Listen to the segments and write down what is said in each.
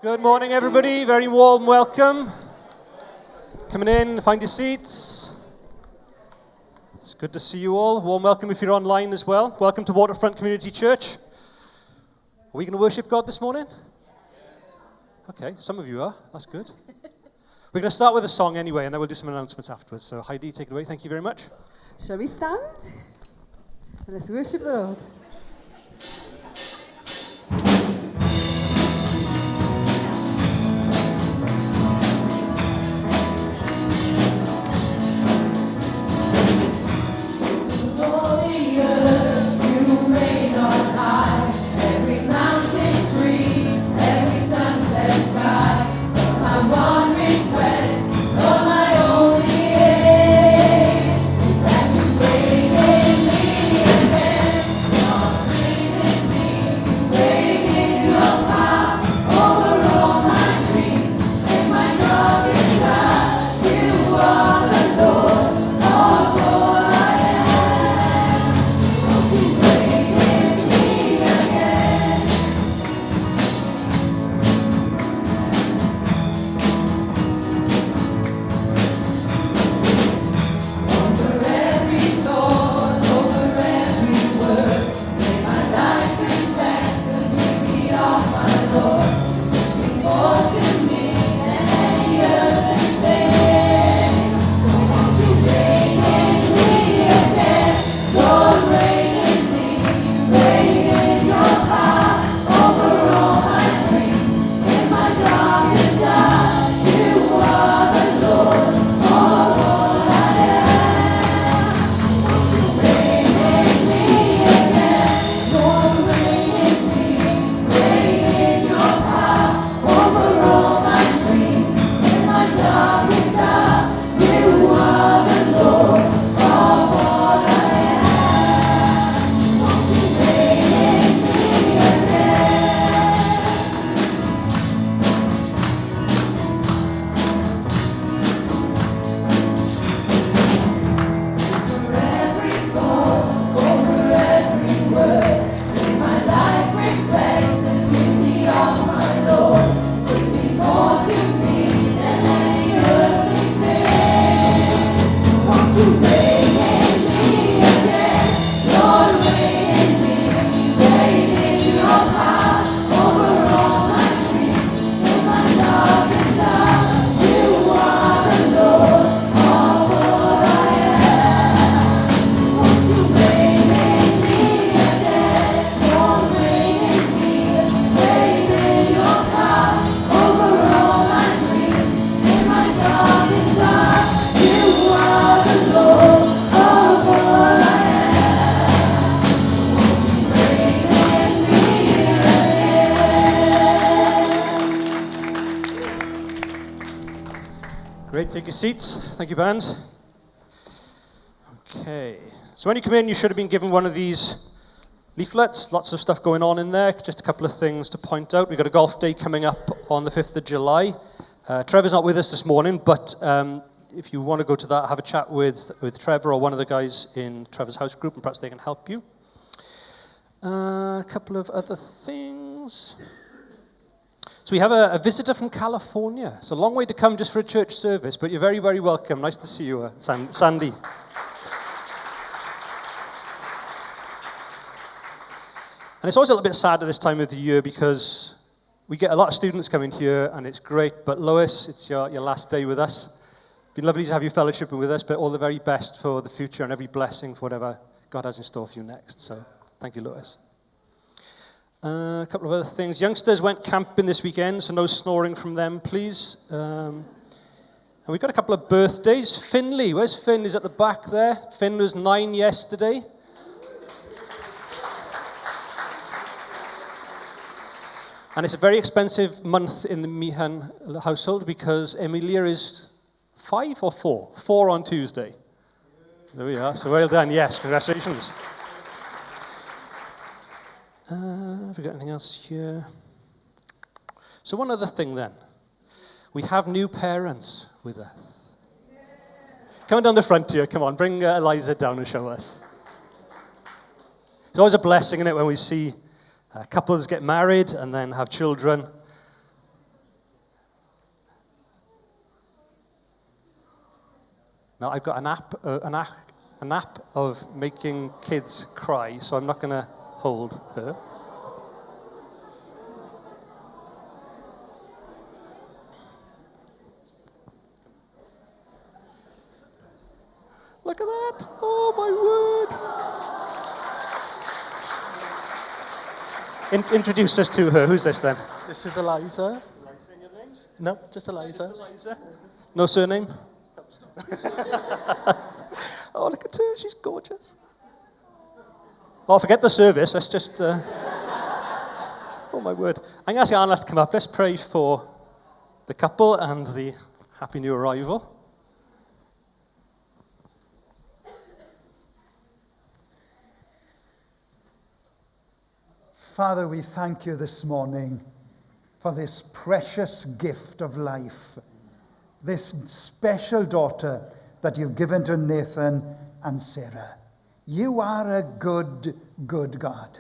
Good morning, everybody. Very warm welcome. Coming in, find your seats. It's good to see you all. Warm welcome if you're online as well. Welcome to Waterfront Community Church. Are we going to worship God this morning? Okay, some of you are. That's good. We're going to start with a song anyway, and then we'll do some announcements afterwards. So Heidi, take it away. Thank you very much. Shall we stand? And let's worship the Lord. Take your seats. Thank you, band. Okay. So when you come in, you should have been given one of these leaflets. Lots of stuff going on in there. Just a couple of things to point out. We've got a golf day coming up on the 5th of July. Trevor's not with us this morning, but if you want to go to that, have a chat with Trevor or one of the guys in Trevor's house group, and perhaps they can help you. A couple of other things. So we have a visitor from California. It's a long way to come just for a church service, but you're very, very welcome. Nice to see you, Sandy. And it's always a little bit sad at this time of the year because we get a lot of students coming here, and it's great. But Lois, it's your last day with us. It's been lovely to have you fellowshipping with us, but all the very best for the future and every blessing for whatever God has in store for you next. So thank you, Lois. A couple of other things. Youngsters went camping this weekend, so no snoring from them, please. And we've got a couple of birthdays. Finley, where's Finn? He's at the back there. Finn was 9 yesterday. And it's a very expensive month in the Meehan household because Emilia is 5 or 4? 4 on Tuesday. There we are. So well done. Yes, congratulations. Have we got anything else here? So one other thing then. We have new parents with us. Come on down the front here. Come on, bring Eliza down and show us. It's always a blessing, isn't it, when we see couples get married and then have children. Now, I've got an app of making kids cry, so I'm not going to hold her. Look at that. Oh, my word. Introduce us to her. Who's this then? This is Eliza. Eliza, your name? No, just Eliza. Eliza. No surname? Oh, look at her. She's gorgeous. Oh, forget the service. Let's just... Oh, my word. I'm going to ask Anna to come up. Let's pray for the couple and the happy new arrival. Father, we thank you this morning for this precious gift of life, this special daughter that you've given to Nathan and Sarah. You are a good, good God,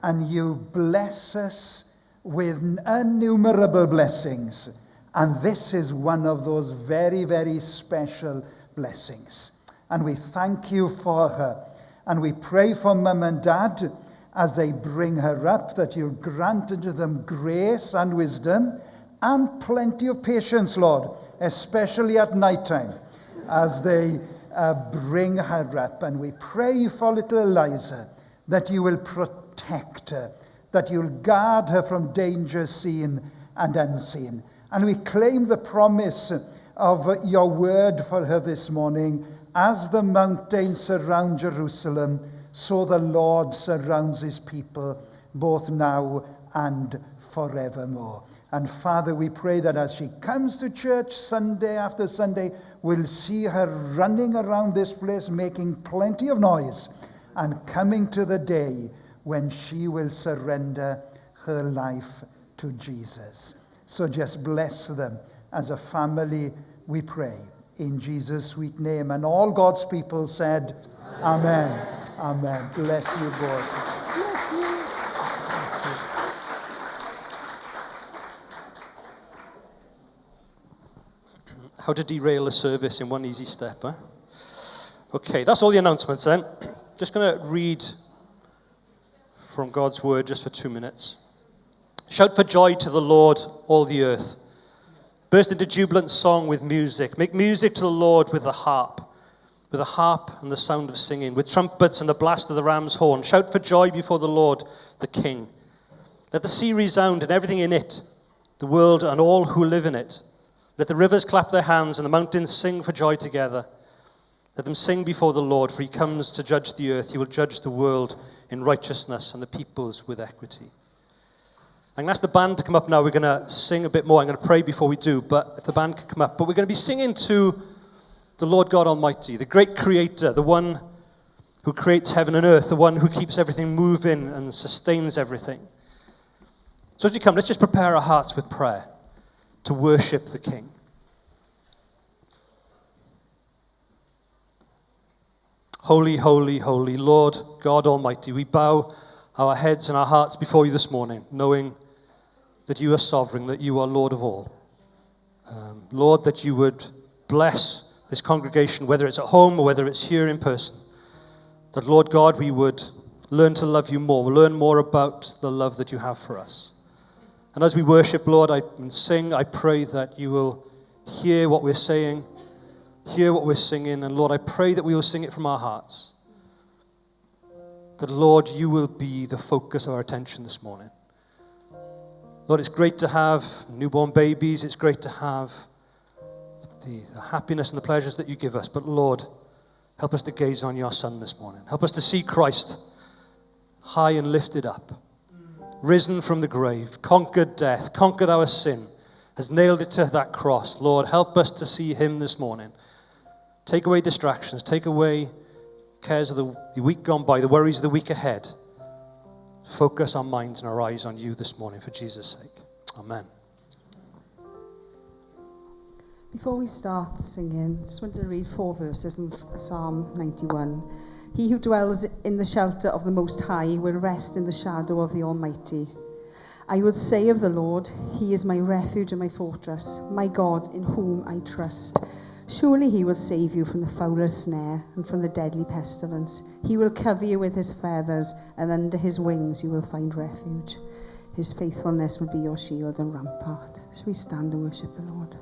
and you bless us with innumerable blessings, and this is one of those very, very special blessings. And we thank you for her, and we pray for Mum and Dad as they bring her up, that you'll grant unto them grace and wisdom and plenty of patience, Lord, especially at night time, as they bring her up. And we pray for little Eliza, that you will protect her, that you'll guard her from danger seen and unseen. And we claim the promise of your word for her this morning. As the mountains surround Jerusalem, so the Lord surrounds his people, both now and forevermore. And Father, we pray that as she comes to church Sunday after Sunday, we'll see her running around this place, making plenty of noise, and coming to the day when she will surrender her life to Jesus. So just bless them as a family, we pray, in Jesus' sweet name. And all God's people said, Amen. Amen. Bless you, God. Bless you. How to derail a service in one easy step, huh? Okay, that's all the announcements then. Just going to read from God's word just for 2 minutes. Shout for joy to the Lord, all the earth. Burst into jubilant song with music. Make music to the Lord with the harp and the sound of singing, with trumpets and the blast of the ram's horn. Shout for joy before the Lord, the King. Let the sea resound and everything in it, the world and all who live in it. Let the rivers clap their hands and the mountains sing for joy together. Let them sing before the Lord, for he comes to judge the earth. He will judge the world in righteousness and the peoples with equity. I'm going to ask the band to come up now. We're going to sing a bit more. I'm going to pray before we do, but if the band could come up. But we're going to be singing to the Lord God Almighty, the great creator, the one who creates heaven and earth, the one who keeps everything moving and sustains everything. So as we come, let's just prepare our hearts with prayer to worship the King. Holy, holy, holy, Lord God Almighty, we bow our heads and our hearts before you this morning, knowing that you are sovereign, that you are Lord of all. Lord, that you would bless this congregation, whether it's at home or whether it's here in person, that, Lord God, we would learn to love you more, learn more about the love that you have for us. And as we worship, Lord, and sing, I pray that you will hear what we're saying, hear what we're singing, and Lord, I pray that we will sing it from our hearts. That, Lord, you will be the focus of our attention this morning. Lord, it's great to have newborn babies, it's great to have the happiness and the pleasures that you give us. But Lord, help us to gaze on your Son this morning. Help us to see Christ high and lifted up, risen from the grave, conquered death, conquered our sin, has nailed it to that cross. Lord, help us to see him this morning. Take away distractions, take away cares of the week gone by, the worries of the week ahead. Focus our minds and our eyes on you this morning for Jesus' sake. Amen. Before we start singing, I just want to read 4 verses in Psalm 91. He who dwells in the shelter of the Most High will rest in the shadow of the Almighty. I will say of the Lord, he is my refuge and my fortress, my God in whom I trust. Surely he will save you from the fowler's snare and from the deadly pestilence. He will cover you with his feathers, and under his wings you will find refuge. His faithfulness will be your shield and rampart. Shall we stand and worship the Lord?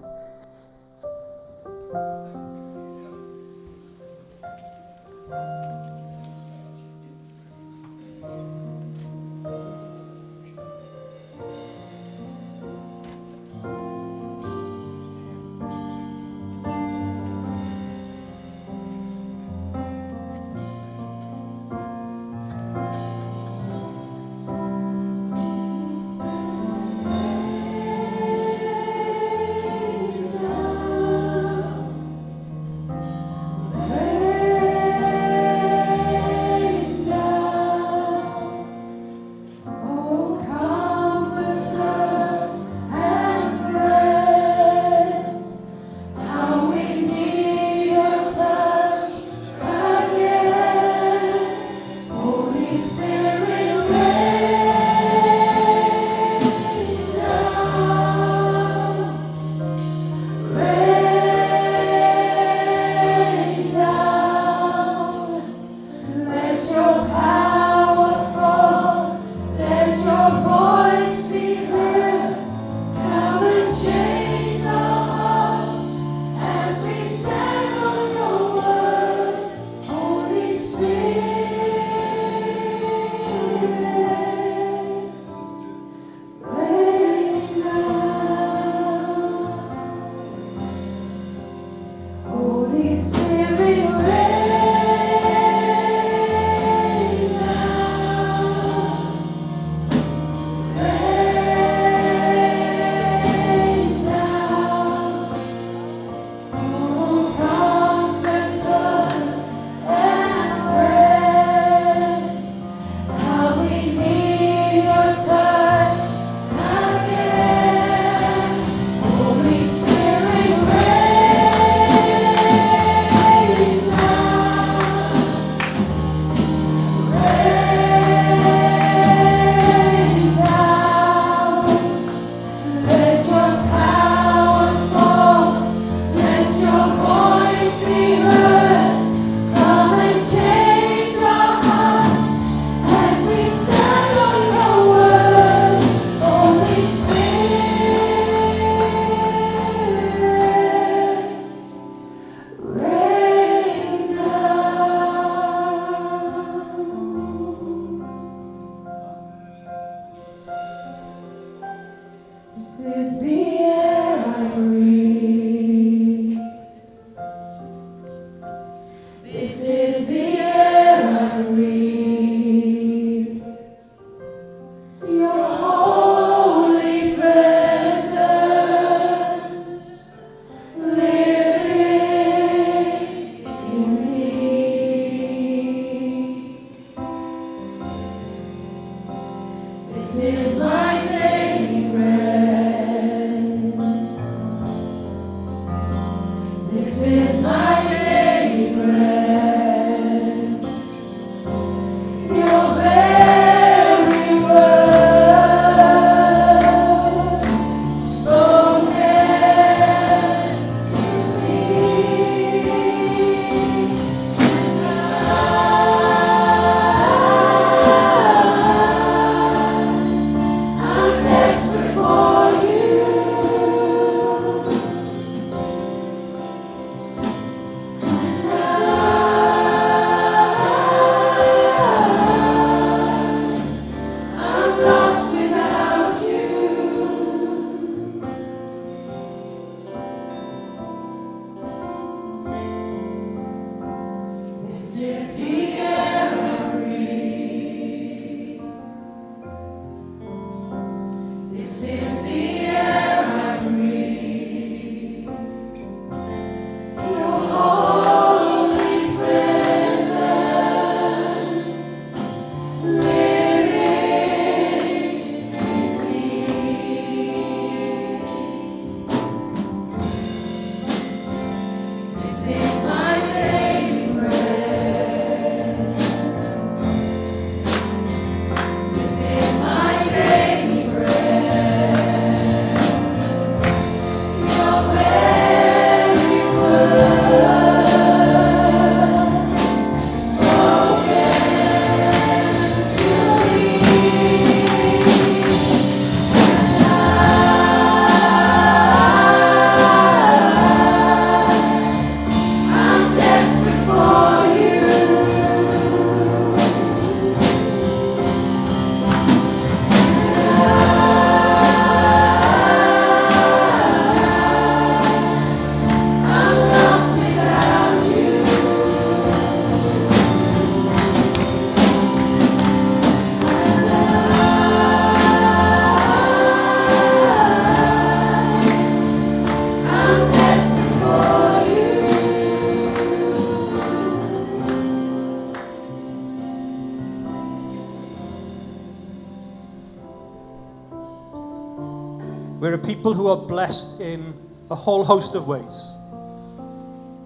people who are blessed in a whole host of ways.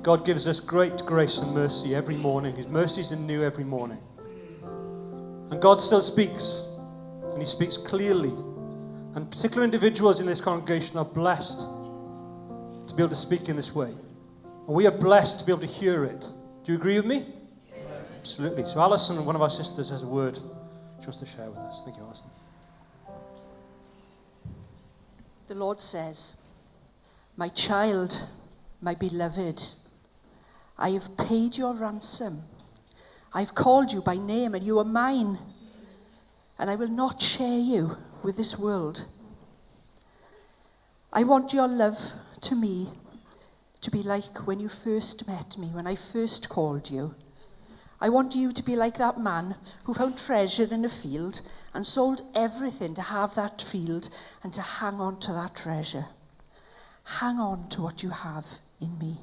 God gives us great grace and mercy every morning. His mercies are new every morning. And God still speaks, and he speaks clearly. And particular individuals in this congregation are blessed to be able to speak in this way. And we are blessed to be able to hear it. Do you agree with me? Yes. Absolutely. So Alison, one of our sisters, has a word she wants to share with us. Thank you, Alison. The Lord says, "My child, my beloved, I have paid your ransom. I've called you by name and you are mine, and I will not share you with this world. I want your love to me to be like when you first met me, when I first called you. I want you to be like that man who found treasure in a field and sold everything to have that field and to hang on to that treasure. Hang on to what you have in me.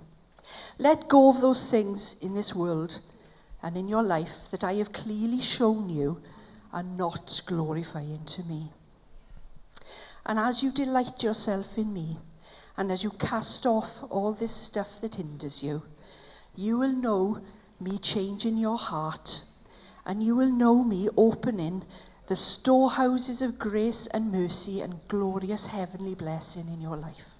Let go of those things in this world and in your life that I have clearly shown you are not glorifying to me. And as you delight yourself in me, and as you cast off all this stuff that hinders you, you will know me changing your heart, and you will know me opening the storehouses of grace and mercy and glorious heavenly blessing in your life."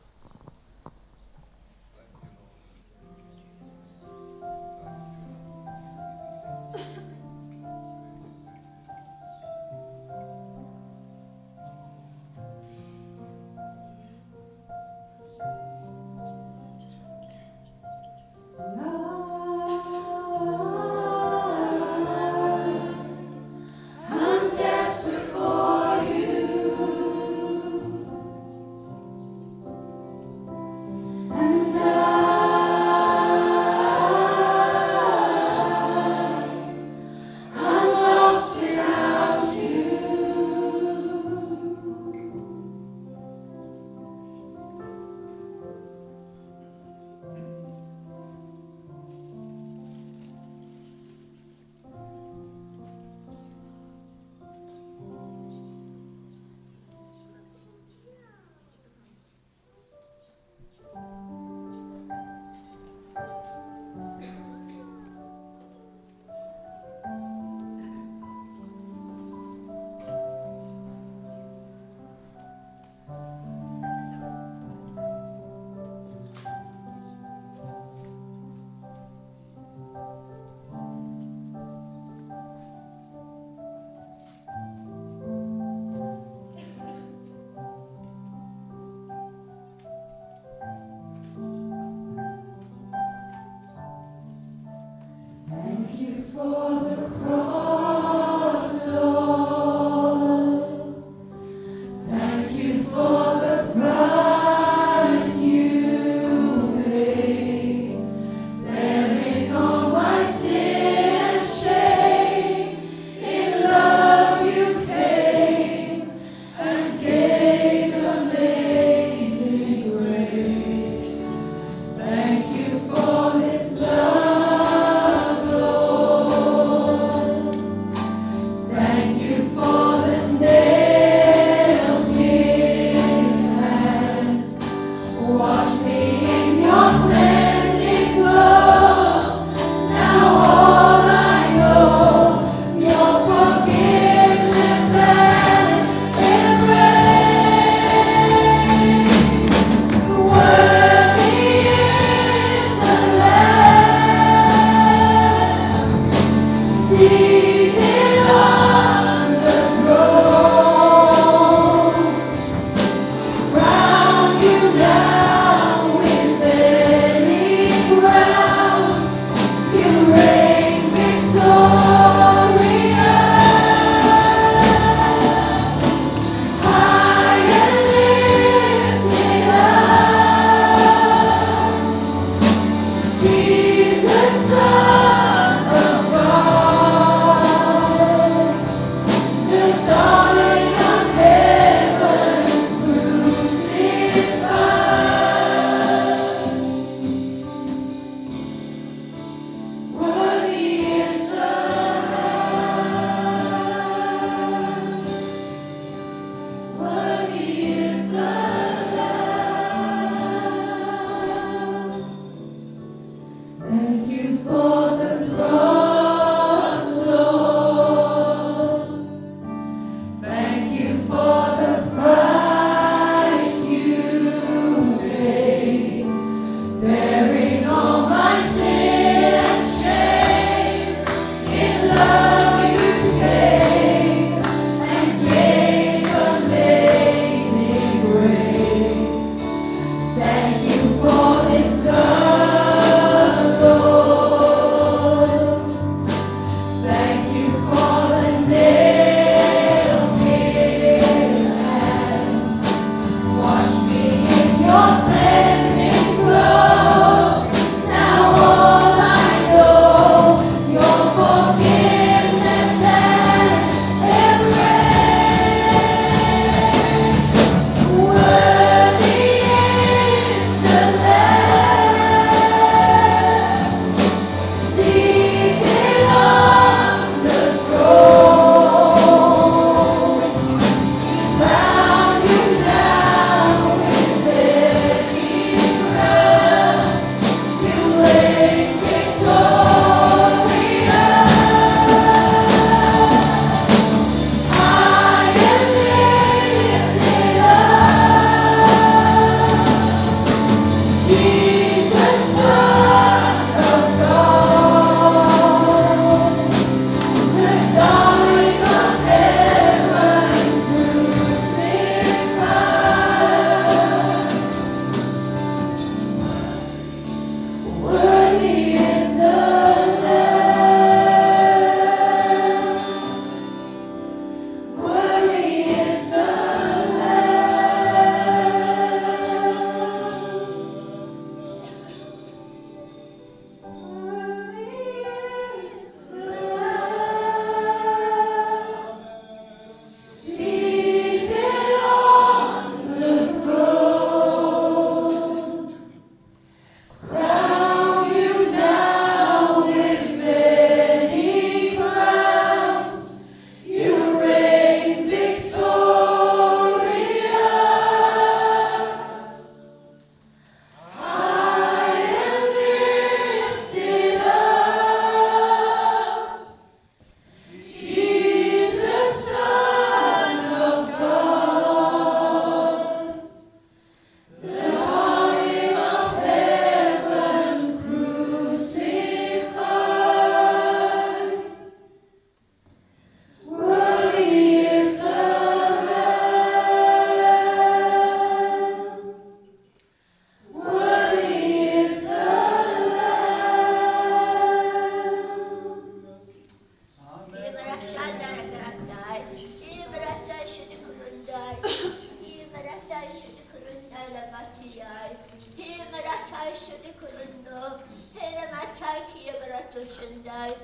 Masiai, Himaratai Shudikurundo, Hinamatai Kiabaratu Shundai,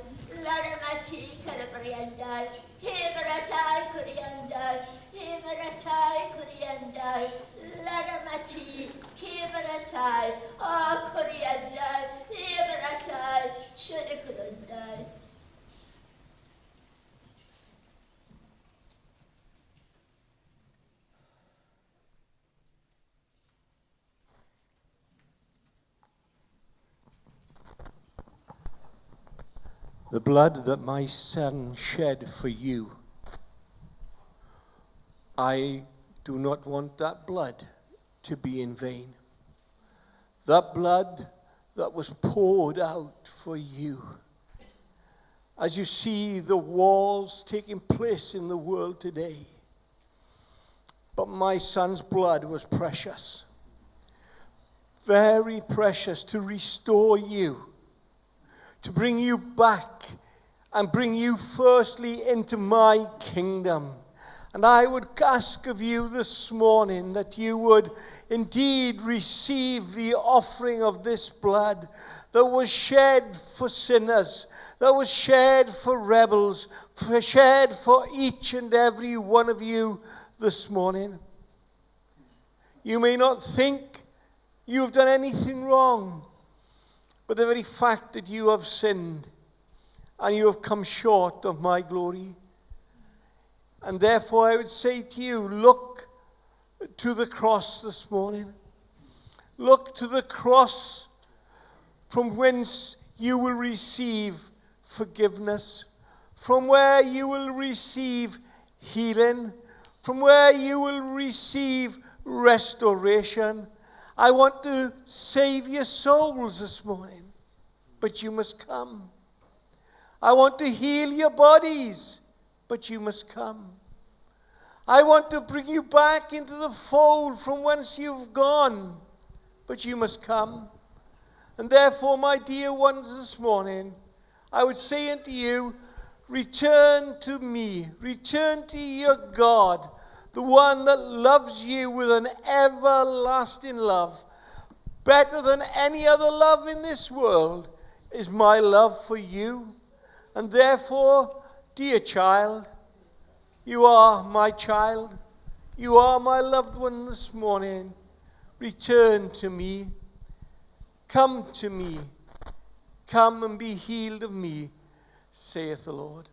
Laramati Kalabriandai, Himaratai Kuriandai, Himaratai Kuriandai, Laramati Kibaratai, O Kuriandai, Himaratai Shudikurundai. The blood that my son shed for you, I do not want that blood to be in vain. That blood that was poured out for you. As you see the wars taking place in the world today, but my son's blood was precious, very precious, to restore you, to bring you back and bring you firstly into my kingdom. And I would ask of you this morning that you would indeed receive the offering of this blood that was shed for sinners, that was shed for rebels, shed for each and every one of you this morning. You may not think you've done anything wrong, but the very fact that you have sinned and you have come short of my glory. And therefore I would say to you, look to the cross this morning. Look to the cross from whence you will receive forgiveness, from where you will receive healing, from where you will receive restoration. I want to save your souls this morning, but you must come. I want to heal your bodies, but you must come. I want to bring you back into the fold from whence you've gone, but you must come. And therefore, my dear ones, this morning, I would say unto you, return to me, return to your God, the one that loves you with an everlasting love. Better than any other love in this world is my love for you. And therefore, dear child, you are my child. You are my loved one this morning. Return to me. Come to me. Come and be healed of me, saith the Lord.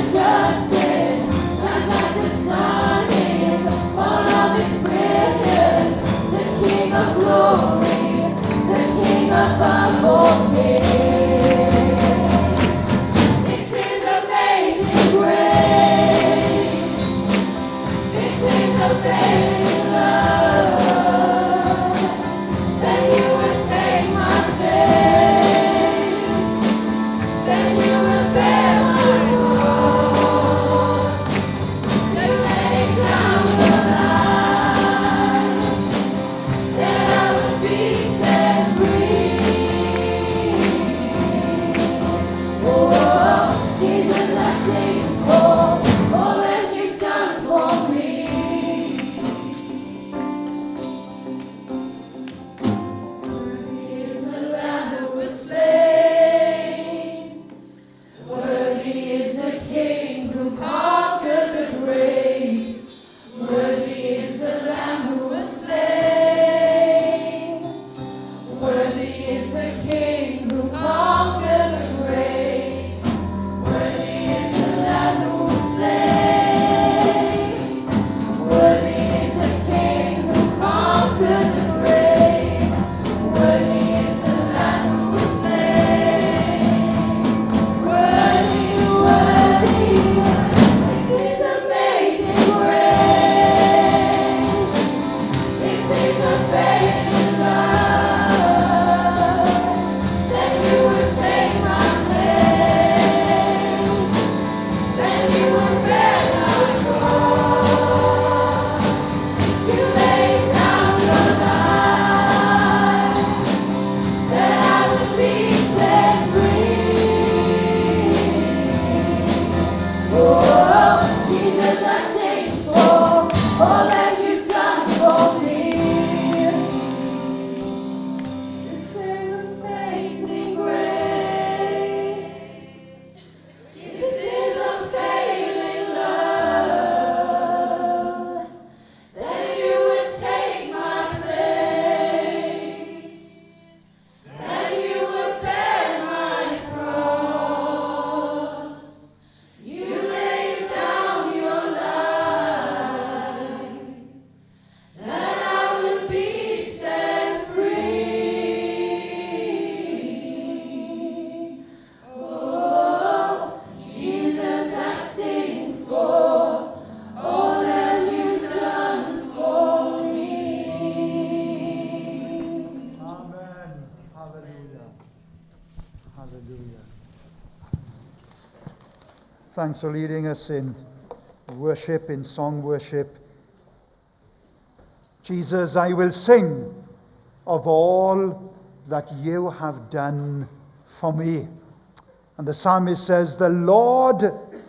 Justice shines like the sun in all of Jesus, I sing for all that you've done for me. This is amazing grace. This is unfailing love. That you would take my place. That you would bear my cross. You laid down your life. That I would be set free. Oh, Jesus, I sing for all that you've done for me. Amen. Hallelujah. Hallelujah. Thanks for leading us in worship, in song worship. Jesus, I will sing of all that you have done for me. And the psalmist says, the Lord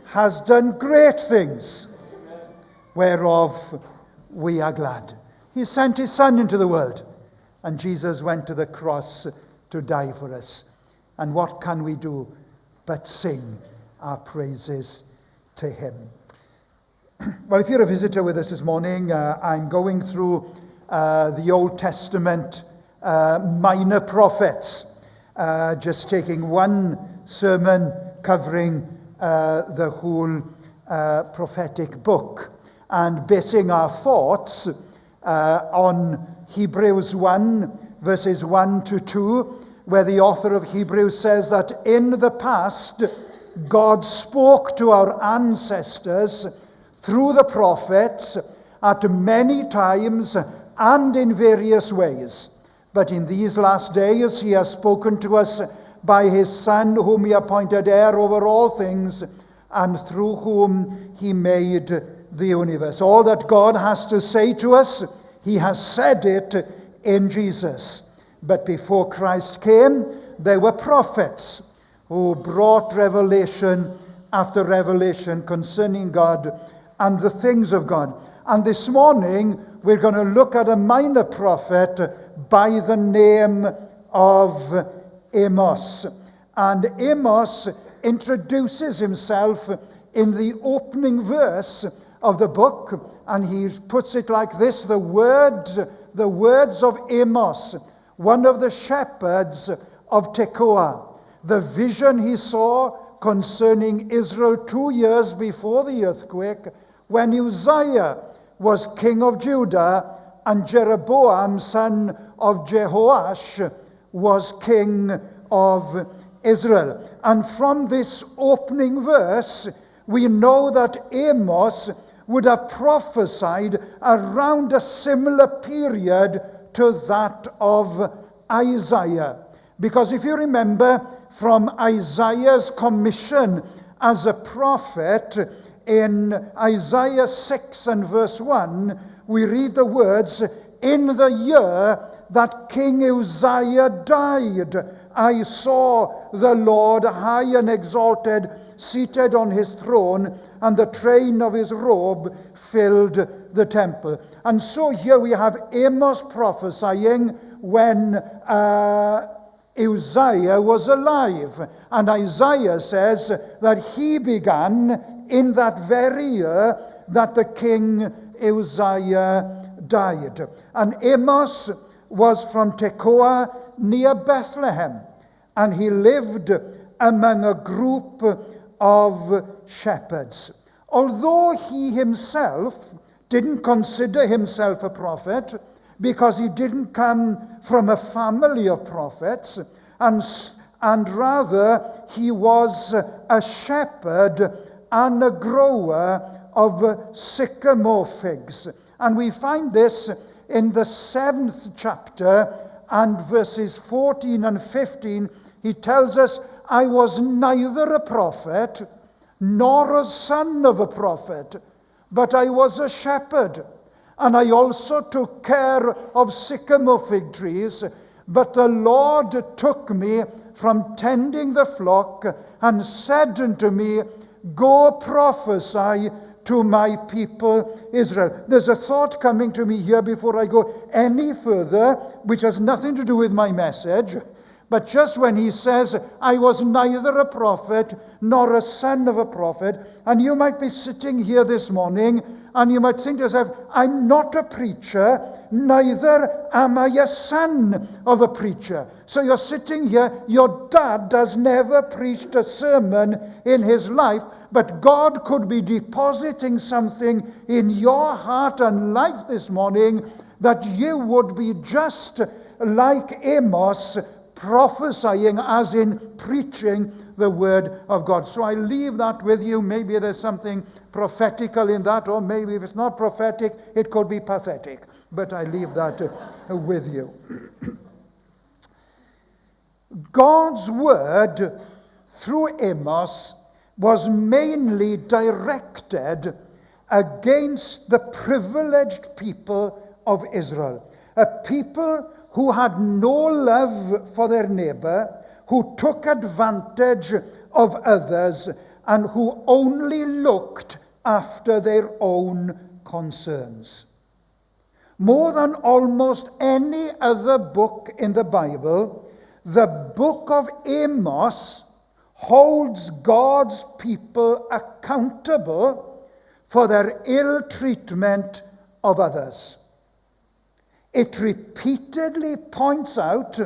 has done great things, whereof we are glad. He sent his Son into the world, and Jesus went to the cross to die for us. And what can we do but sing our praises to him? Well, if you're a visitor with us this morning, I'm going through the Old Testament minor prophets, just taking one sermon covering the whole prophetic book, and basing our thoughts on Hebrews 1, verses 1 to 2, where the author of Hebrews says that in the past, God spoke to our ancestors through the prophets at many times and in various ways. But in these last days, he has spoken to us by his Son, whom he appointed heir over all things, and through whom he made the universe. All that God has to say to us, he has said it in Jesus. But before Christ came, there were prophets who brought revelation after revelation concerning God and the things of God. And this morning, we're going to look at a minor prophet by the name of Amos. And Amos introduces himself in the opening verse of the book, and he puts it like this: the words of Amos, one of the shepherds of Tekoa. The vision he saw concerning Israel 2 years before the earthquake, when Uzziah was king of Judah and Jeroboam, son of Jehoash, was king of Israel. And from this opening verse, we know that Amos would have prophesied around a similar period to that of Isaiah. Because if you remember from Isaiah's commission as a prophet, in Isaiah 6 and verse 1, we read the words, in the year that King Uzziah died, I saw the Lord high and exalted, seated on his throne, and the train of his robe filled the temple. And so here we have Amos prophesying when Uzziah was alive. And Isaiah says that he began in that very year that the king Uzziah died. And Amos was from Tekoa near Bethlehem, and he lived among a group of shepherds. Although he himself didn't consider himself a prophet, because he didn't come from a family of prophets, and rather he was a shepherd and a grower of sycamore figs. And we find this in the 7th chapter and verses 14 and 15. He tells us, I was neither a prophet nor a son of a prophet, but I was a shepherd. And I also took care of sycamore fig trees, but the Lord took me from tending the flock and said unto me, go prophesy to my people Israel. There's a thought coming to me here before I go any further, which has nothing to do with my message. But just when he says, I was neither a prophet nor a son of a prophet, and you might be sitting here this morning and you might think to yourself, I'm not a preacher, neither am I a son of a preacher. So you're sitting here, your dad has never preached a sermon in his life, but God could be depositing something in your heart and life this morning that you would be just like Amos, prophesying, as in preaching the word of God. So I leave that with you. Maybe there's something prophetical in that, or maybe if it's not prophetic, it could be pathetic. But I leave that with you. God's word through Amos was mainly directed against the privileged people of Israel, a people who had no love for their neighbor, who took advantage of others, and who only looked after their own concerns. More than almost any other book in the Bible, the book of Amos holds God's people accountable for their ill treatment of others. It repeatedly points out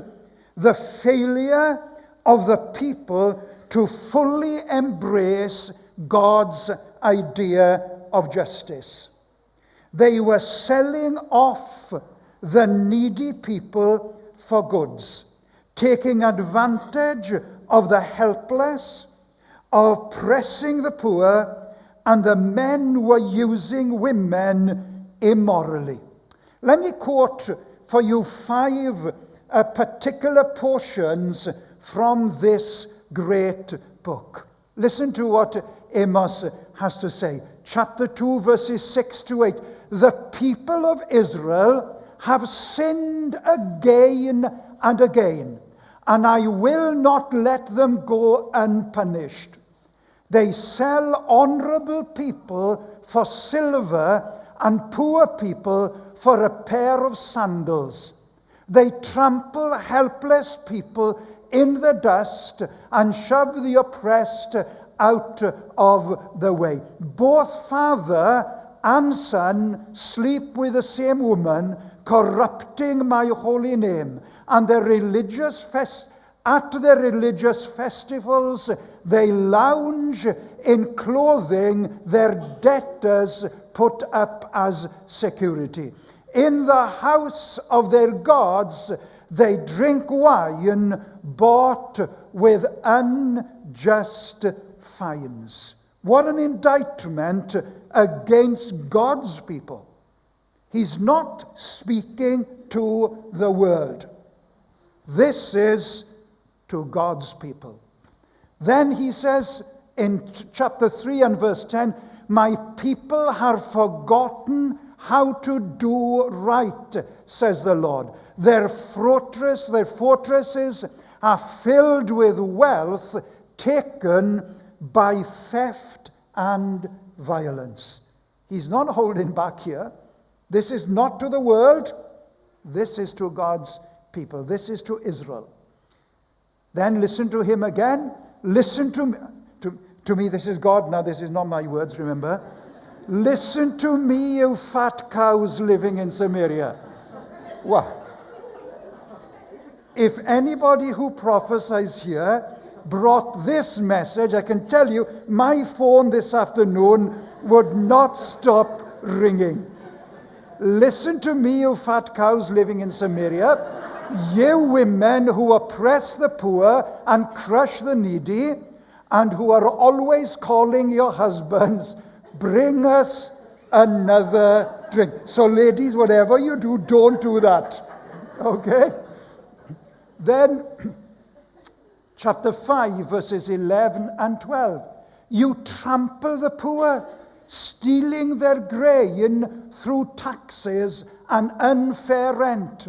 the failure of the people to fully embrace God's idea of justice. They were selling off the needy people for goods, taking advantage of the helpless, oppressing the poor, and the men were using women immorally. Let me quote for you 5 particular portions from this great book. Listen to what Amos has to say. Chapter 2, verses 6 to 8. The people of Israel have sinned again and again, and I will not let them go unpunished. They sell honorable people for silver and poor people for a pair of sandals. They trample helpless people in the dust and shove the oppressed out of the way. Both father and son sleep with the same woman, corrupting my holy name. And at their religious festivals, they lounge in clothing their debtors put up as security. In the house of their gods, they drink wine bought with unjust fines. What an indictment against God's people. He's not speaking to the world. This is to God's people. Then he says in chapter 3 and verse 10, my people have forgotten how to do right, says the Lord. Their fortresses are filled with wealth taken by theft and violence. He's not holding back here. This is not to the world. This is to God's people. This is to Israel. Then listen to him again. Listen to me. This is God now. This is not my words, remember. Listen to me, you fat cows living in Samaria. Well, if anybody who prophesies here brought this message, I can tell you, my phone this afternoon would not stop ringing. Listen to me, you fat cows living in Samaria, you women who oppress the poor and crush the needy, and who are always calling your husbands, bring us another drink. So ladies, whatever you do, don't do that. Okay? Then, chapter 5, verses 11 and 12. You trample the poor, stealing their grain through taxes and unfair rent.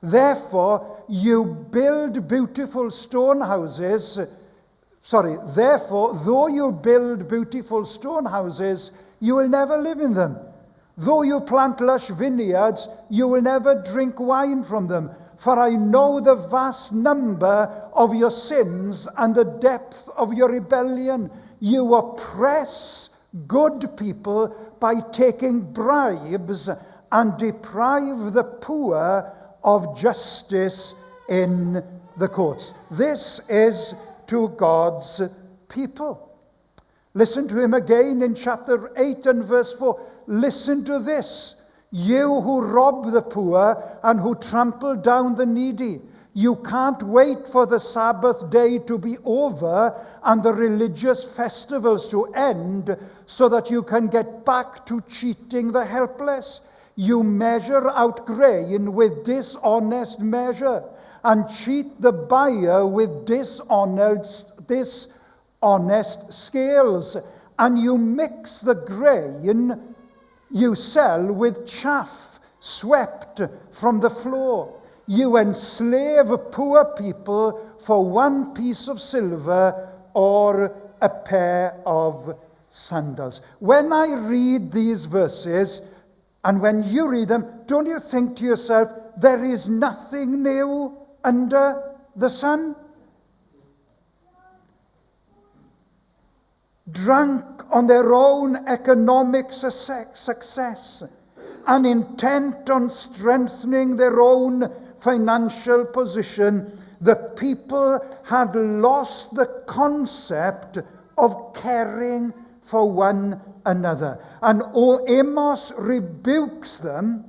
Therefore, you build beautiful stone houses. Therefore, though you build beautiful stone houses, you will never live in them. Though you plant lush vineyards, you will never drink wine from them. For I know the vast number of your sins and the depth of your rebellion. You oppress good people by taking bribes and deprive the poor of justice in the courts. This is to God's people. Listen to him again in chapter 8 and verse 4. Listen to this. You who rob the poor and who trample down the needy. You can't wait for the Sabbath day to be over and the religious festivals to end so that you can get back to cheating the helpless. You measure out grain with dishonest measure and cheat the buyer with dishonest scales. And you mix the grain you sell with chaff swept from the floor. You enslave poor people for one piece of silver or a pair of sandals. When I read these verses, and when you read them, don't you think to yourself, there is nothing new under the sun? Drunk on their own economic success and intent on strengthening their own financial position, the people had lost the concept of caring for one another. And Amos rebukes them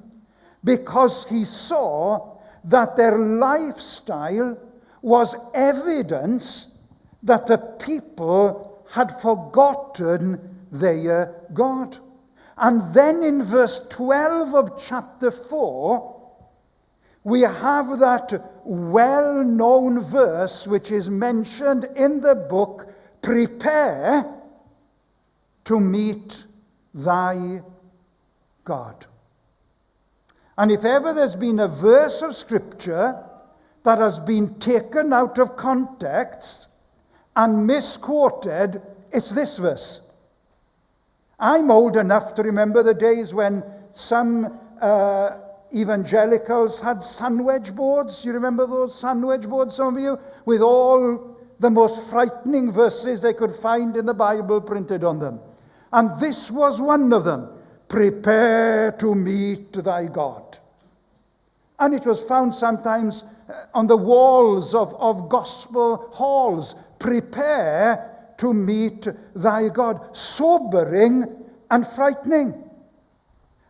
because he saw that their lifestyle was evidence that the people had forgotten their God. And then in verse 12 of chapter 4, we have that well-known verse which is mentioned in the book, prepare to meet thy God. And if ever there's been a verse of Scripture that has been taken out of context and misquoted, it's this verse. I'm old enough to remember the days when some evangelicals had sandwich boards. You remember those sandwich boards, some of you? With all the most frightening verses they could find in the Bible printed on them. And this was one of them. Prepare to meet thy God. And it was found sometimes on the walls of gospel halls. Prepare to meet thy God. Sobering and frightening.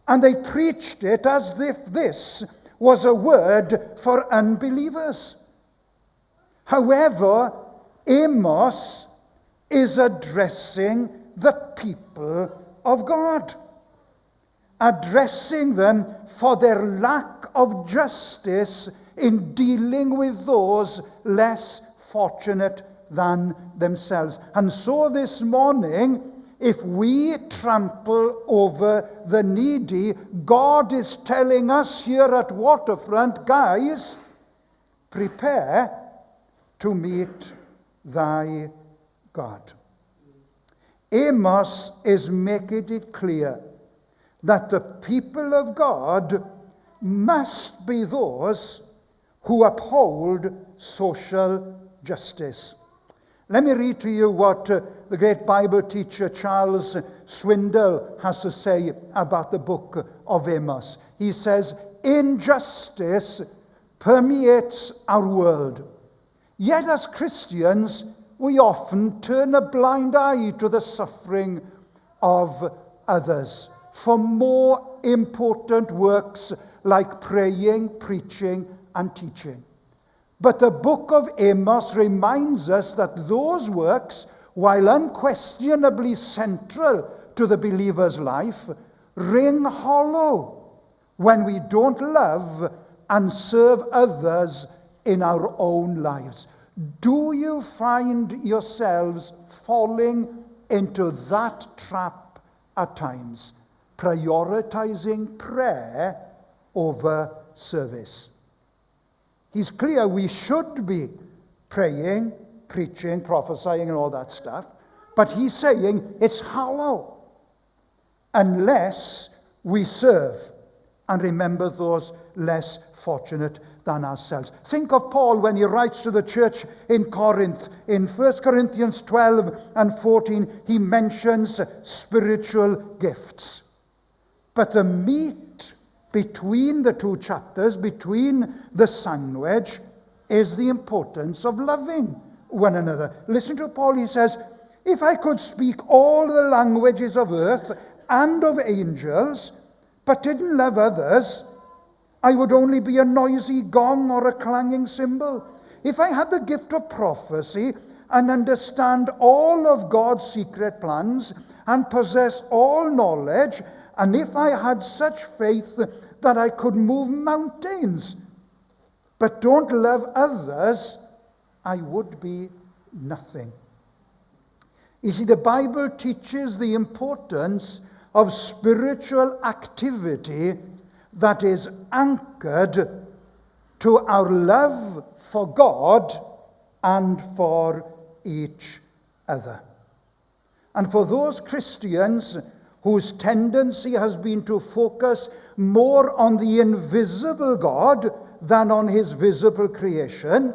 And they preached it as if this was a word for unbelievers. However, Amos is addressing the people of God, addressing them for their lack of justice in dealing with those less fortunate than themselves. And so this morning, if we trample over the needy, God is telling us here at Waterfront, guys, prepare to meet thy God. Amos is making it clear that the people of God must be those who uphold social justice. Let me read to you what the great Bible teacher Charles Swindoll has to say about the book of Amos. He says, injustice permeates our world. Yet as Christians, we often turn a blind eye to the suffering of others for more important works like praying, preaching, and teaching. But the book of Amos reminds us that those works, while unquestionably central to the believer's life, ring hollow when we don't love and serve others in our own lives. Do you find yourselves falling into that trap at times, prioritizing prayer over service? He's clear we should be praying, preaching, prophesying, and all that stuff. But he's saying it's hollow. unless we serve and remember those less fortunate than ourselves. Think of Paul when he writes to the church in Corinth. In 1 Corinthians 12 and 14, he mentions spiritual gifts. But the meat between the two chapters, between the sandwich, is the importance of loving one another. Listen to Paul, he says, if I could speak all the languages of earth and of angels, but didn't love others, I would only be a noisy gong or a clanging cymbal. If I had the gift of prophecy and understand all of God's secret plans and possess all knowledge, and if I had such faith that I could move mountains, but don't love others, I would be nothing. You see, the Bible teaches the importance of spiritual activity that is anchored to our love for God and for each other. And for those Christians whose tendency has been to focus more on the invisible God than on his visible creation,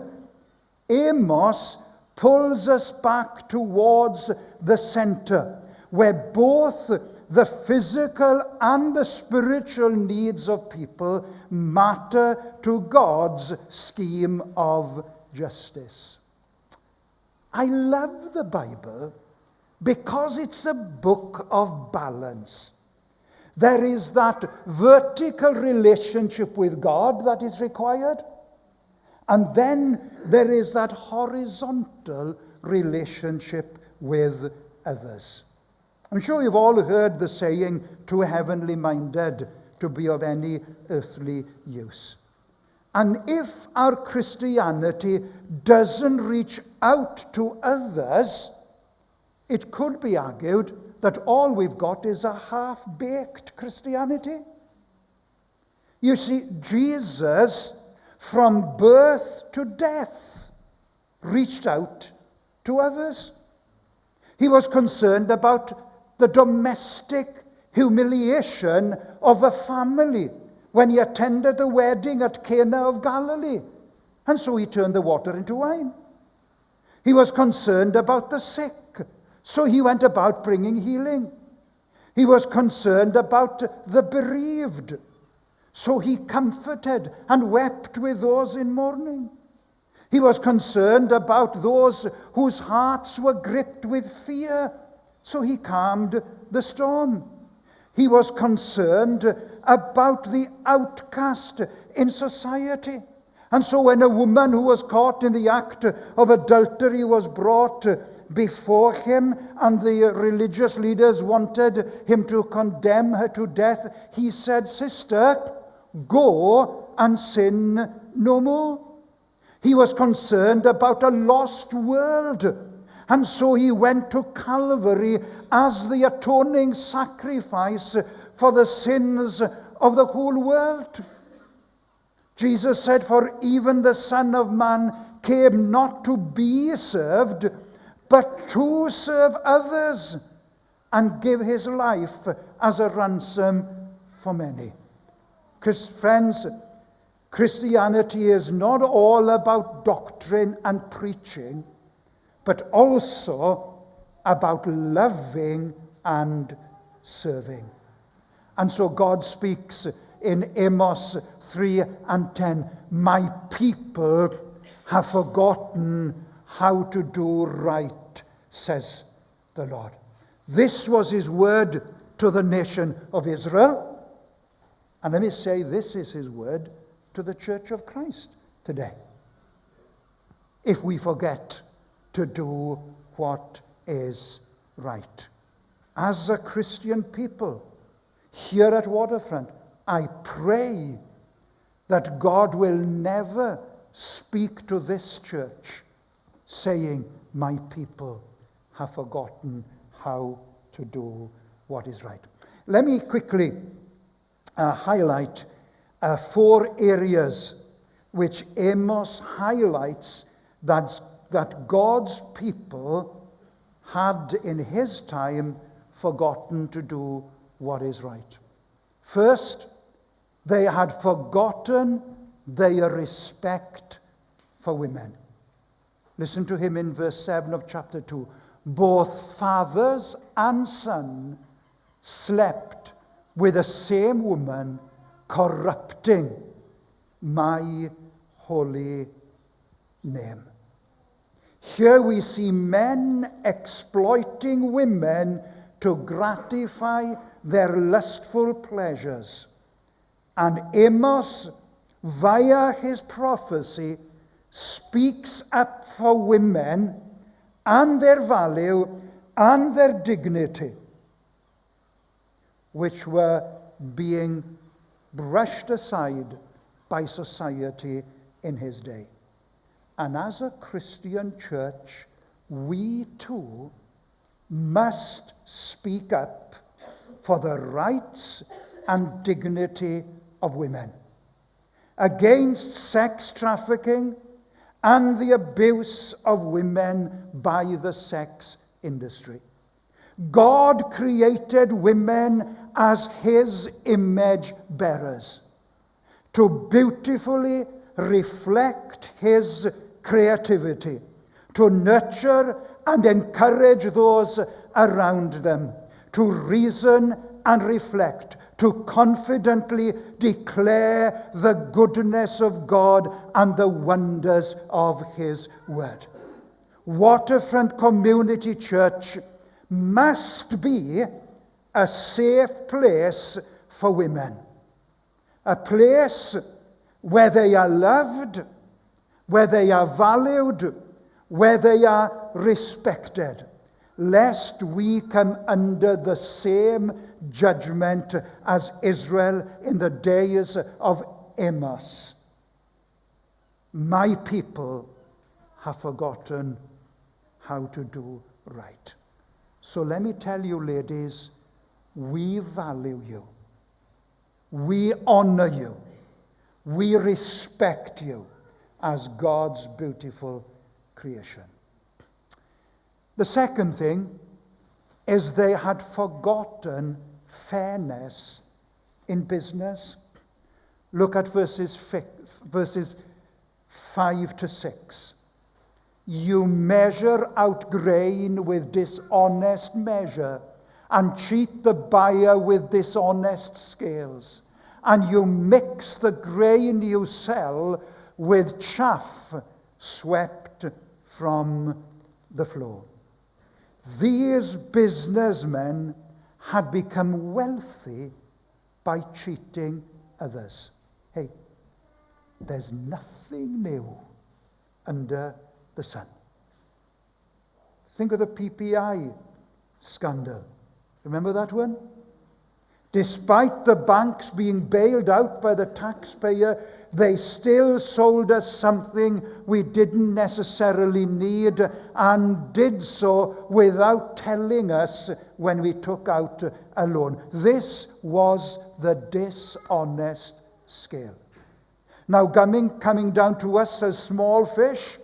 Amos pulls us back towards the center, where both the physical and the spiritual needs of people matter to God's scheme of justice. I love the Bible because it's a book of balance. There is that vertical relationship with God that is required, and then there is that horizontal relationship with others. I'm sure you've all heard the saying, too heavenly minded to be of any earthly use. And if our Christianity doesn't reach out to others, it could be argued that all we've got is a half-baked Christianity. You see, Jesus, from birth to death, reached out to others. He was concerned about the domestic humiliation of a family when he attended the wedding at Cana of Galilee. And so he turned the water into wine. He was concerned about the sick, so he went about bringing healing. He was concerned about the bereaved, so he comforted and wept with those in mourning. He was concerned about those whose hearts were gripped with fear, so he calmed the storm. He was concerned about the outcast in society. And so when a woman who was caught in the act of adultery was brought before him, and the religious leaders wanted him to condemn her to death, he said, "Sister, go and sin no more." He was concerned about a lost world, and so he went to Calvary as the atoning sacrifice for the sins of the whole world. Jesus said, "For even the Son of Man came not to be served, but to serve others and give his life as a ransom for many." Because, friends, Christianity is not all about doctrine and preaching, but also about loving and serving. And so God speaks in Amos 3 and 10, "My people have forgotten how to do right, says the Lord." This was his word to the nation of Israel. And let me say, this is his word to the Church of Christ today. If we forget to do what is right. As a Christian people here at Waterfront, I pray that God will never speak to this church saying, "My people have forgotten how to do what is right." Let me quickly highlight 4 areas which Amos highlights that God's people had in his time forgotten to do what is right. First, they had forgotten their respect for women. Listen to him in verse 7 of chapter 2. Both fathers and son slept with the same woman, corrupting my holy name. Here we see men exploiting women to gratify their lustful pleasures. And Amos, via his prophecy, speaks up for women and their value and their dignity, which were being brushed aside by society in his day. And as a Christian church, we too must speak up for the rights and dignity of women, against sex trafficking and the abuse of women by the sex industry. God created women as his image bearers to beautifully reflect his creativity, to nurture and encourage those around them, to reason and reflect, to confidently declare the goodness of God and the wonders of his word. Waterfront Community Church must be a safe place for women, a place where they are loved, where they are valued, where they are respected, lest we come under the same judgment as Israel in the days of Amos. My people have forgotten how to do right. So let me tell you, ladies, we value you. We honor you. We respect you as God's beautiful creation. The second thing is they had forgotten fairness in business. Look at verses 5 to 6. You measure out grain with dishonest measure, and cheat the buyer with dishonest scales. And you mix the grain you sell with chaff swept from the floor. These businessmen had become wealthy by cheating others. Hey, there's nothing new under the sun. Think of the PPI scandal. Remember that one? Despite the banks being bailed out by the taxpayer, they still sold us something we didn't necessarily need, and did so without telling us when we took out a loan. This was the dishonest scale. Now, coming down to us as small fish,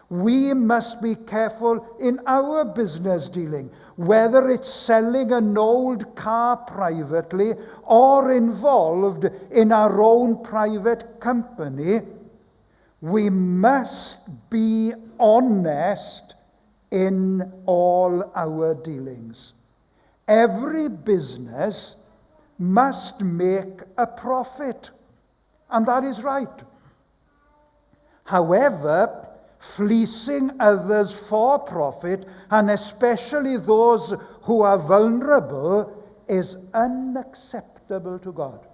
we must be careful in our business dealing, whether it's selling an old car privately or involved in our own private company. We must be honest in all our dealings. Every business must make a profit, and that is right. However, fleecing others for profit, and especially those who are vulnerable, is unacceptable to God.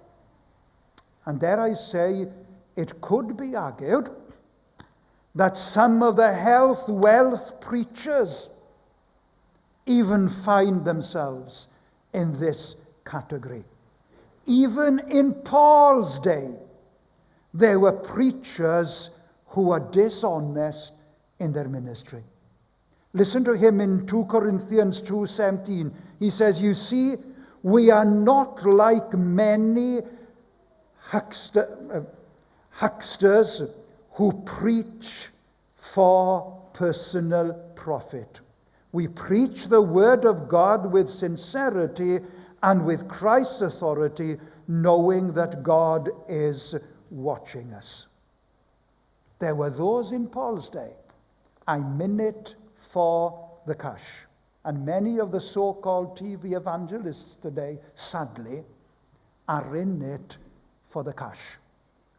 And dare I say, it could be argued that some of the health wealth preachers even find themselves in this category. Even in Paul's day, there were preachers who are dishonest in their ministry. Listen to him in 2 Corinthians 2:17. He says, you see, we are not like many hucksters who preach for personal profit. We preach the word of God with sincerity and with Christ's authority, knowing that God is watching us. There were those in Paul's day. I'm in it for the cash. And many of the so-called TV evangelists today, sadly, are in it for the cash.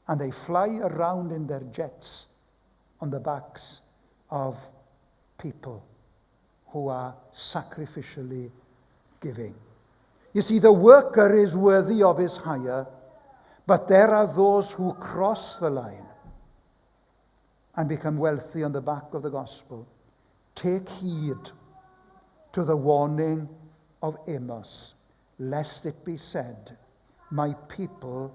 And they fly around in their jets on the backs of people who are sacrificially giving. You see, the worker is worthy of his hire, but there are those who cross the line and become wealthy on the back of the gospel. Take heed to the warning of Amos, lest it be said, my people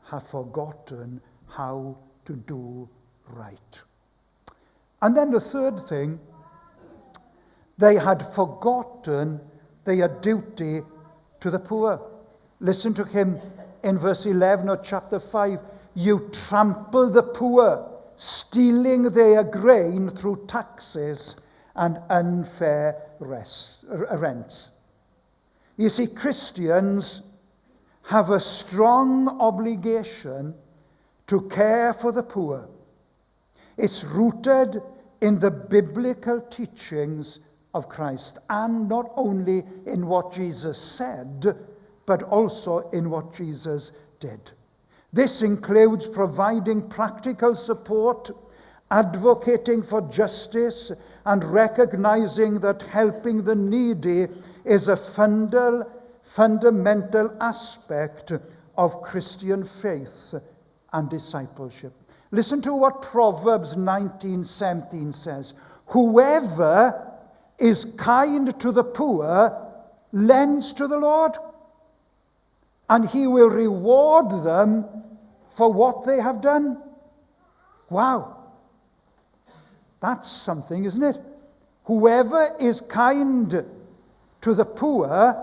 have forgotten how to do right. And then the third thing, they had forgotten their duty to the poor. Listen to him in verse 11 of chapter 5. You trample the poor, stealing their grain through taxes and unfair rents. You see, Christians have a strong obligation to care for the poor. It's rooted in the biblical teachings of Christ, and not only in what Jesus said, but also in what Jesus did. This includes providing practical support, advocating for justice, and recognizing that helping the needy is a fundamental aspect of Christian faith and discipleship. Listen to what Proverbs 19:17 says. Whoever is kind to the poor lends to the Lord, and he will reward them for what they have done. Wow. That's something, isn't it? Whoever is kind to the poor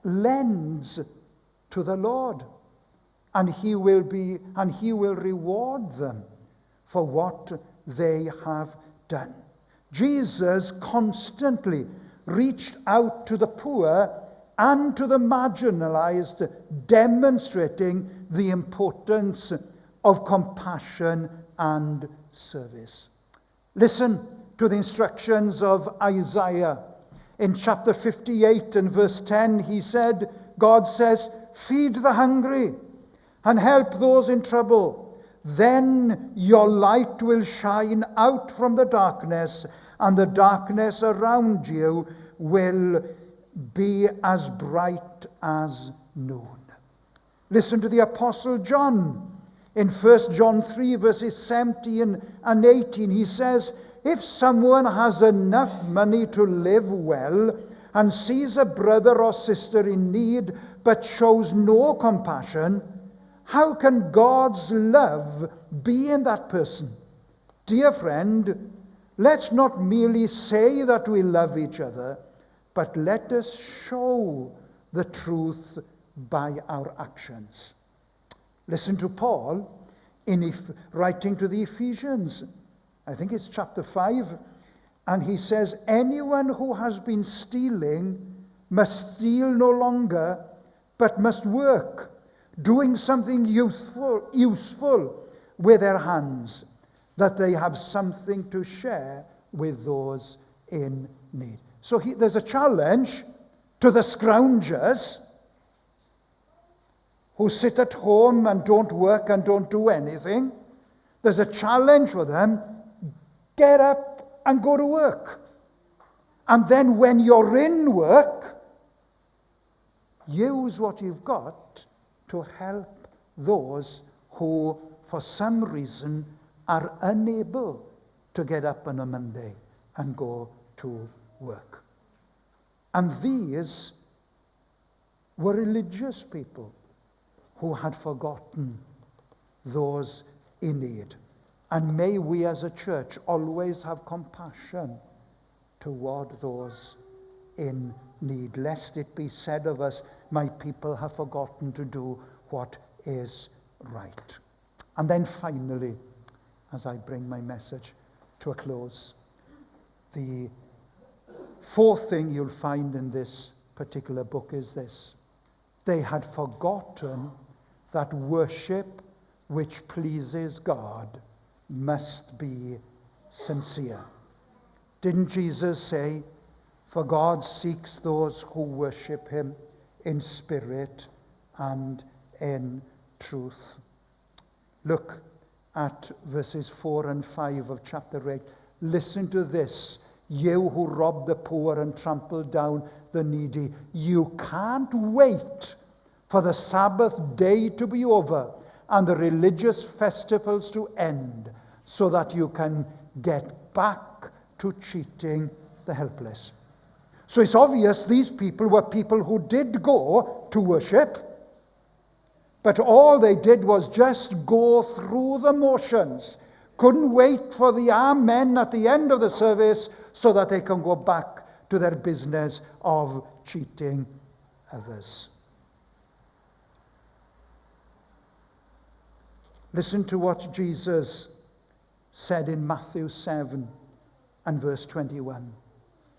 lends to the Lord, and he will reward them for what they have done. Jesus constantly reached out to the poor and to the marginalized, demonstrating the importance of compassion and service. Listen to the instructions of Isaiah. In chapter 58 and verse 10, God says, feed the hungry and help those in trouble. Then your light will shine out from the darkness, and the darkness around you will be as bright as noon. Listen to the Apostle John. In 1 John 3, verses 17 and 18, he says, if someone has enough money to live well and sees a brother or sister in need but shows no compassion, how can God's love be in that person? Dear friend, let's not merely say that we love each other, but let us show the truth by our actions. Listen to Paul writing to the Ephesians. I think it's chapter 5. And he says, anyone who has been stealing must steal no longer, but must work, doing something useful with their hands, that they have something to share with those in need. So there's a challenge to the scroungers who sit at home and don't work and don't do anything. There's a challenge for them. Get up and go to work. And then when you're in work, use what you've got to help those who, for some reason, are unable to get up on a Monday and go to work. And these were religious people who had forgotten those in need. And may we as a church always have compassion toward those in need, lest it be said of us, my people have forgotten to do what is right. And then finally, as I bring my message to a close, the fourth thing you'll find in this particular book is this: they had forgotten that worship which pleases God must be sincere. Didn't Jesus say, "For God seeks those who worship him in spirit and in truth"? Look at verses 4 and 5 of chapter 8. Listen to this. You who rob the poor and trample down the needy, you can't wait for the Sabbath day to be over and the religious festivals to end so that you can get back to cheating the helpless. So it's obvious these people were people who did go to worship, but all they did was just go through the motions. Couldn't wait for the amen at the end of the service so that they can go back to their business of cheating others. Listen to what Jesus said in Matthew 7 and verse 21.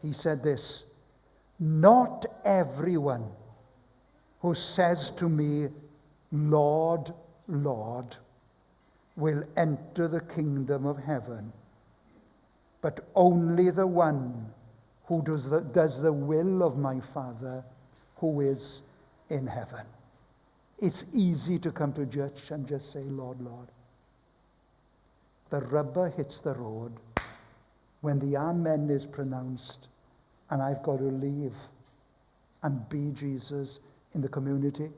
He said this, "Not everyone who says to me, 'Lord, Lord,' will enter the kingdom of heaven, but only the one who does the will of my Father who is in heaven." It's easy to come to church and just say, "Lord, Lord." The rubber hits the road when the amen is pronounced and I've got to leave and be Jesus in the community.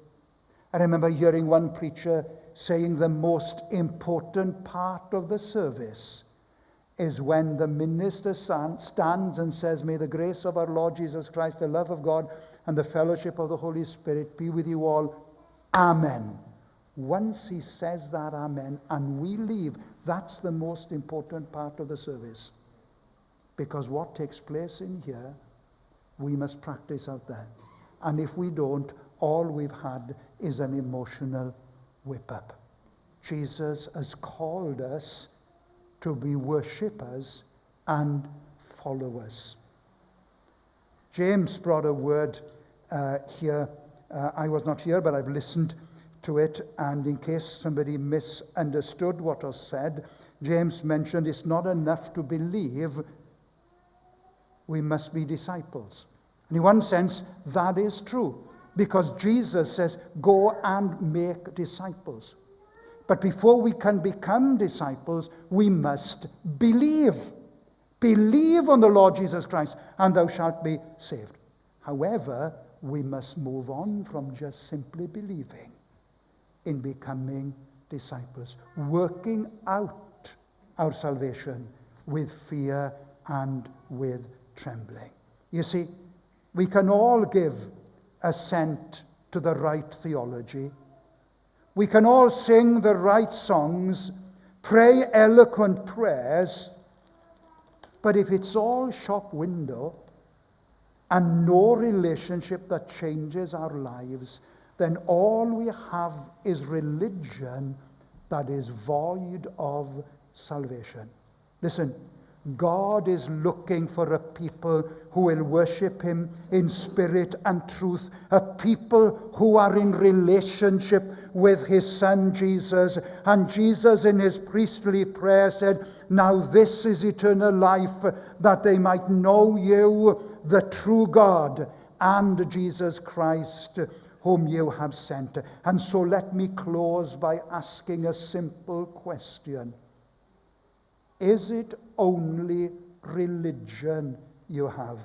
I remember hearing one preacher saying the most important part of the service is when the minister stands and says, "May the grace of our Lord Jesus Christ, the love of God, and the fellowship of the Holy Spirit be with you all. Amen." Once he says that amen and we leave, that's the most important part of the service. Because what takes place in here, we must practice out there. And if we don't, all we've had is an emotional whip-up. Jesus has called us to be worshippers and followers. James brought a word here. I was not here, but I've listened to it. And in case somebody misunderstood what was said, James mentioned it's not enough to believe, we must be disciples. And in one sense, that is true. Because Jesus says, "Go and make disciples." But before we can become disciples, we must believe. Believe on the Lord Jesus Christ, and thou shalt be saved. However, we must move on from just simply believing in becoming disciples, working out our salvation with fear and with trembling. You see, we can all give assent to the right theology. We can all sing the right songs, pray eloquent prayers, but if it's all shop window and no relationship that changes our lives, then all we have is religion that is void of salvation. Listen, God is looking for a people who will worship him in spirit and truth, a people who are in relationship with his son Jesus. And Jesus in his priestly prayer said, "Now this is eternal life, that they might know you, the true God, and Jesus Christ, whom you have sent." And so let me close by asking a simple question. Is it only religion you have?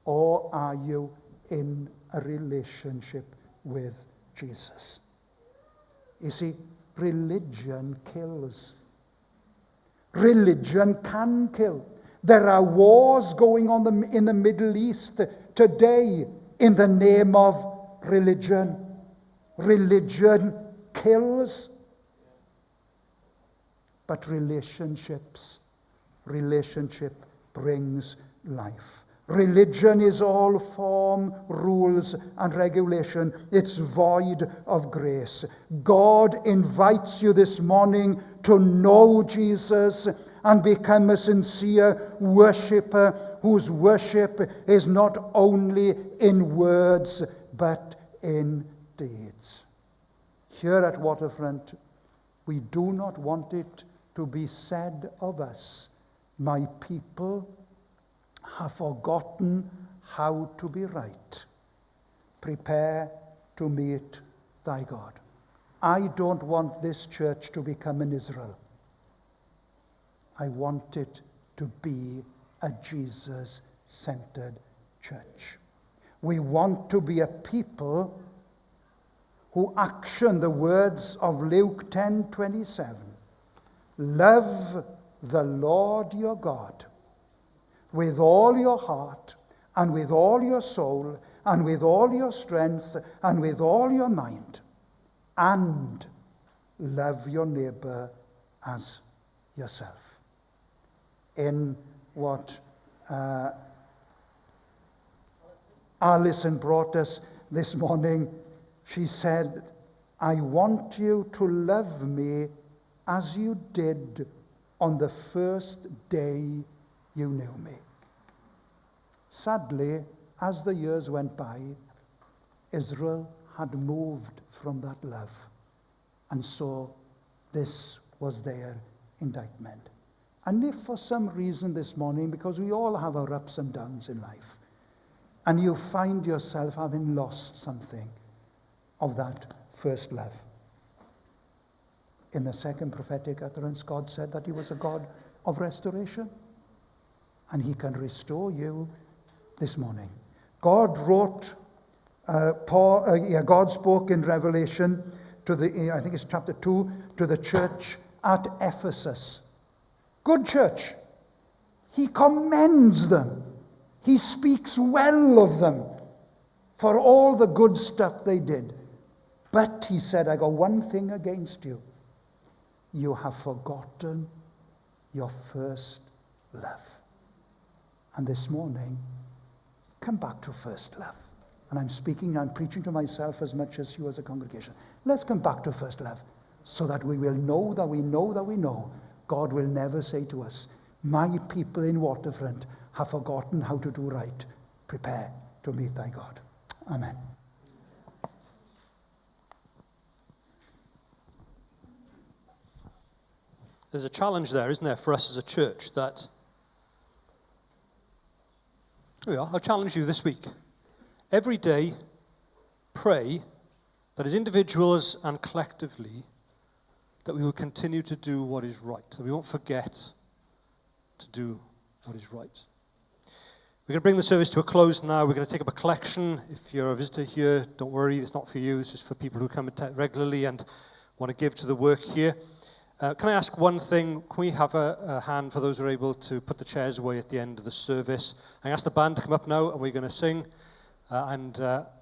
Or are you in a relationship with Jesus? You see, religion kills. Religion can kill. There are wars going on in the Middle East today in the name of religion. Religion kills. But relationship brings life. Religion is all form, rules, and regulation. It's void of grace. God invites you this morning to know Jesus and become a sincere worshipper whose worship is not only in words but in deeds. Here at Waterfront, we do not want it to be said of us, my people have forgotten how to be right. Prepare to meet thy God. I don't want this church to become an Israel. I want it to be a Jesus-centered church. We want to be a people who action the words of Luke 10:27. Love the Lord your God with all your heart and with all your soul and with all your strength and with all your mind, and love your neighbor as yourself. In what Alison brought us this morning, she said, I want you to love me as you did on the first day you knew me. Sadly, as the years went by, Israel had moved from that love. And so this was their indictment. And if for some reason this morning, because we all have our ups and downs in life, and you find yourself having lost something of that first love. In the second prophetic utterance, God said that he was a God of restoration. And he can restore you this morning. God wrote, God spoke in Revelation to the, I think it's chapter 2, to the church at Ephesus. Good church. He commends them. He speaks well of them for all the good stuff they did. But he said, I got one thing against you. You have forgotten your first love. And this morning, come back to first love. And I'm preaching to myself as much as you as a congregation. Let's come back to first love so that we will know that we know that we know God will never say to us, my people in Waterfront have forgotten how to do right. Prepare to meet thy God. Amen. There's a challenge there, isn't there, for us as a church that, here we are, I'll challenge you this week. Every day, pray that as individuals and collectively, that we will continue to do what is right, that we won't forget to do what is right. We're going to bring the service to a close now. We're going to take up a collection. If you're a visitor here, don't worry, it's not for you. It's just for people who come regularly and want to give to the work here. Can I ask one thing? Can we have a hand for those who are able to put the chairs away at the end of the service? I ask the band to come up now, and we're going to sing. And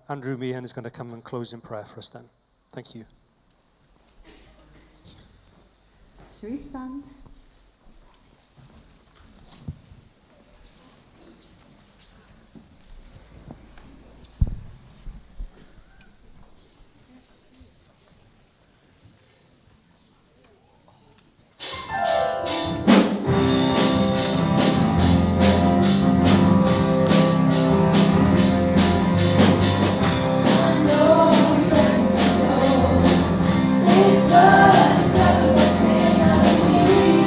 Andrew Meehan is going to come and close in prayer for us then. Thank you. Shall we stand? His blood is covering the sin of me.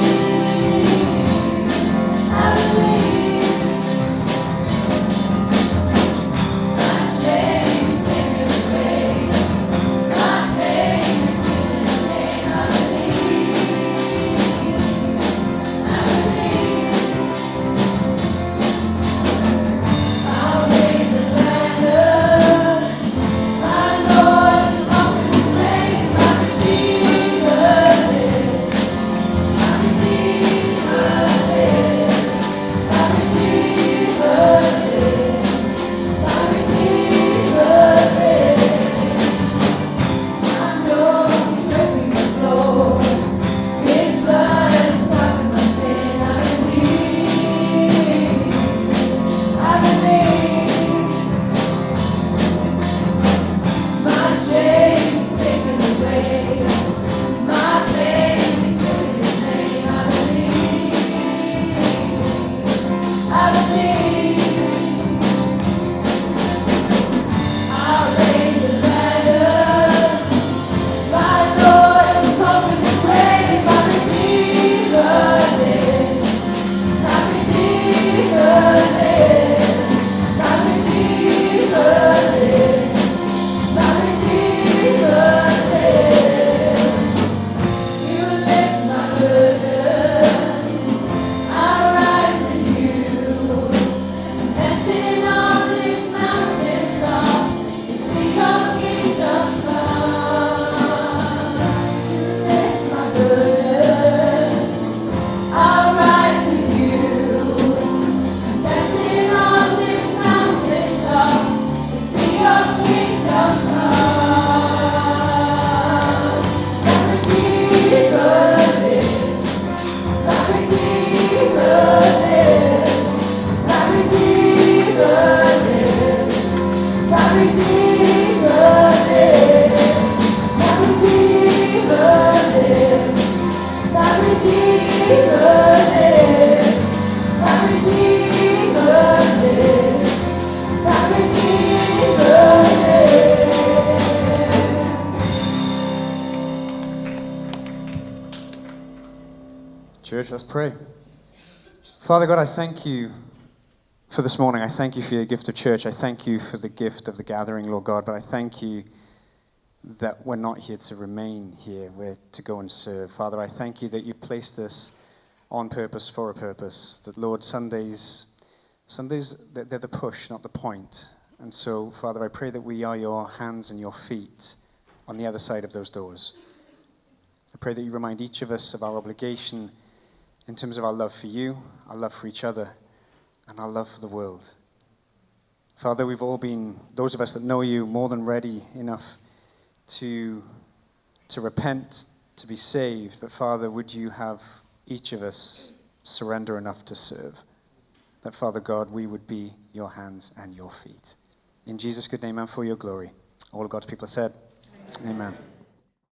Church, let's pray. Father God, I thank you for this morning. I thank you for your gift of church. I thank you for the gift of the gathering, Lord God. But I thank you that we're not here to remain here. We're to go and serve. Father, I thank you that you've placed us on purpose for a purpose. That, Lord, Sundays, they're the push, not the point. And so, Father, I pray that we are your hands and your feet on the other side of those doors. I pray that you remind each of us of our obligation in terms of our love for you, our love for each other, and our love for the world. Father, we've all been, those of us that know you, more than ready enough to repent, to be saved. But Father, would you have each of us surrender enough to serve? That, Father God, we would be your hands and your feet. In Jesus' good name and for your glory. All of God's people said, Amen.